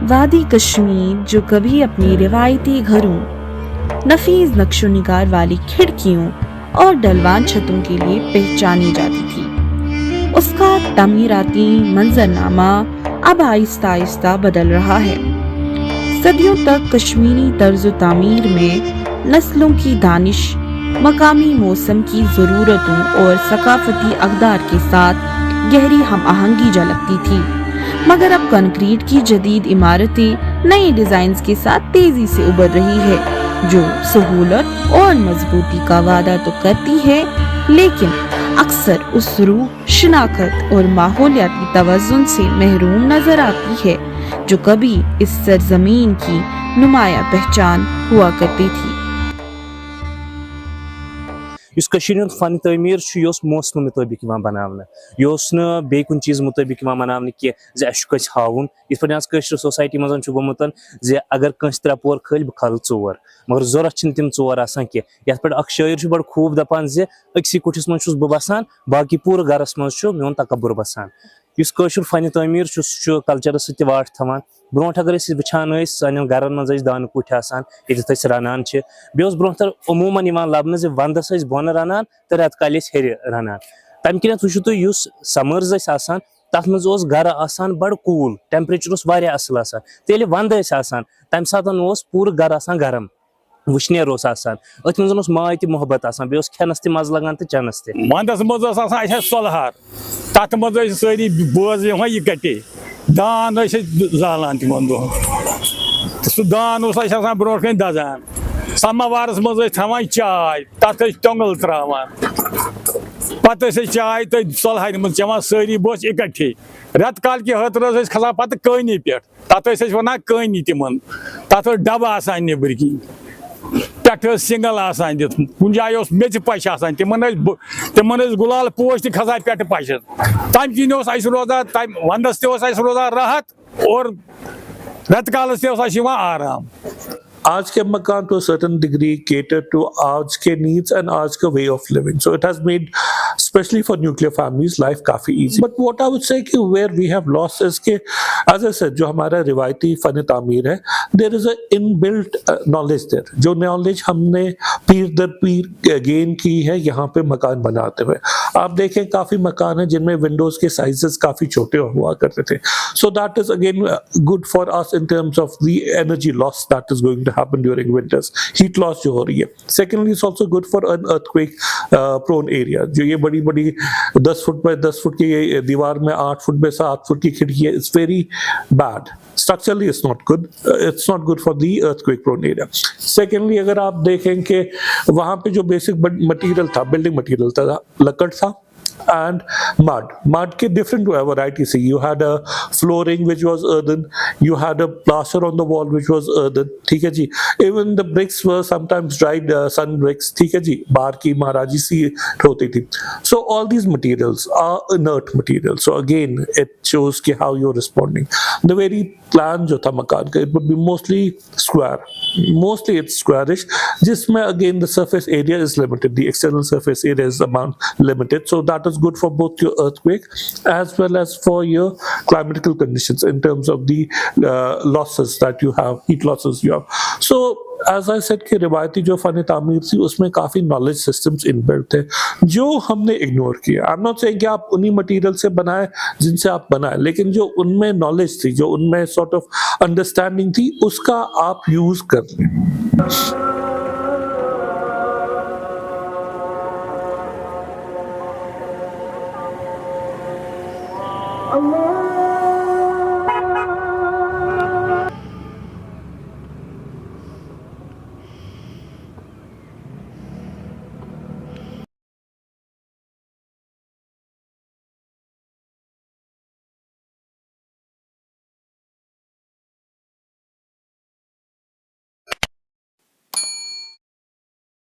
वादी कश्मीर जो कभी अपने रिवायती घरों, नफीस नक्शो निगार वाली खिड़कियों और ढलवान छतों के लिए पहचानी जाती थी, उसका तमीराती मंजरनामा अब आहिस्ता आहिस्ता बदल रहा है। सदियों तक कश्मीरी तर्ज तामीर में नस्लों की दानिश, मकामी मौसम की ज़रूरतों और सकाफती अक़दार के साथ गहरी हम आहंगी झलकती थी, मगर अब कंक्रीट की जदीद इमारतें नए डिज़ाइंस के साथ तेज़ी से उभर रही है, जो सहूलत और मजबूती का वादा तो करती है, लेकिन अक्सर उस रूह, शनाख्त और माहौलियाती तवज़ुन से महरूम नजर आती है जो कभी इस सरजमीन की नुमाया पहचान हुआ करती थी। इस फन तमीर मौसम मुताबिक बनाने यह बे कुन चीज मुताबिक बनाने कह हाउन इत सोसाइटी मज गोमुत अगर कंस त्रे पोर खल बह खल चोर मगर जरूरत तम चोर कह ये शायर बड़ खूब दपान अक्सी कुठिस मज बह बसान बाकी पूरे गरस मज मोन तकबर बसान इस फन तमीर कल्चर सत वाट थवान ब्रो अगर वुचान सान गरन मज दान कुठ ये रनान बे ब्रो अमूमन लबन वंदस बोन रनान तो रेत काल हेर रनान तम किन वो तुम समर्स तथ मज गर आसान बड़ कूल टेम्परेचर असल तेल वंद तम सात पूरे गर गरम वुशनेर अथ मज माय त मोहब्बत बे खेनस त मज लगान तो चनस त वंदस मज सलहार तथ मज सारी बोज इकट्ठे दान जालान तिमन दह सह दान ब्रो कन दजान समवारस मज थवान चाय तथ टोंगल त्रावान पत चाय तो सलहार मज चवान सारी बोस इकट्ठे रेत काल कि हतर खसान पत कनी पे तथ वन कनी तिमन तथ डब आसान नबर किन पे सिंगल आसान दित कुन जाए मेच पश तिमन गुलाल पोश त खसान पे पश तम किन रोजान तम वंदस रोजान राहत और रेत कालस आराम। आज के मकान to a certain degree cater to आज के needs and आज का way of living, so it has made especially for nuclear families life काफी easy. But what I would say कि where we have lost is कि as I said जो हमारा रिवायती फन तामीर है there is a inbuilt knowledge there, जो knowledge हमने पीर दर पीर गेन की है यहाँ पे मकान बनाते हुए। आप देखें काफी मकान हैं जिनमें विंडोज के साइजेस काफी छोटे हुआ करते थे, so that is again good for us in terms of the energy loss that is going to happen during winters, heat loss जो हो रही है। Secondly, it's also good for an earthquake prone area, जो ये बड़ी बड़ी 10 foot पे 10 foot की ये दीवार में 8 फुट पे 7 फुट की खिड़की है, it's very bad structurally, it's not good, it's not good for the earthquake prone area. Secondly, अगर आप देखें कि वहाँ पे जो बेसिक मटेरियल था, बिल्डिंग मटेरियल था, लकड़ था and mud के different varieties. You had a flooring which was earthen, you had a plaster on the wall which was earthen, ठीक है जी। Even the bricks were sometimes dried sun bricks, ठीक है जी, बाहर की महाराजी सी होती थी। So all these materials are inert materials, so again it shows कि how you're responding. The very plan जो था मकान का, it would be mostly square, mostly it's squarish, जिसमें again the surface area is limited, the external surface area is amount limited, so that is good for both your earthquake as well as for your climatical conditions in terms of the losses that you have, heat losses you have. So as I said कि रिवायती जो fun तामीर थी उसमें काफ़ी knowledge systems inbuilt थे जो हमने इग्नोर किया। आई एम नॉट सेइंग कि आप उन्हीं मटेरियल से बनाए जिनसे आप बनाए, लेकिन जो उनमें नॉलेज थी, जो उनमें सॉर्ट ऑफ अंडरस्टैंडिंग थी, उसका आप यूज़ कर लें। Allah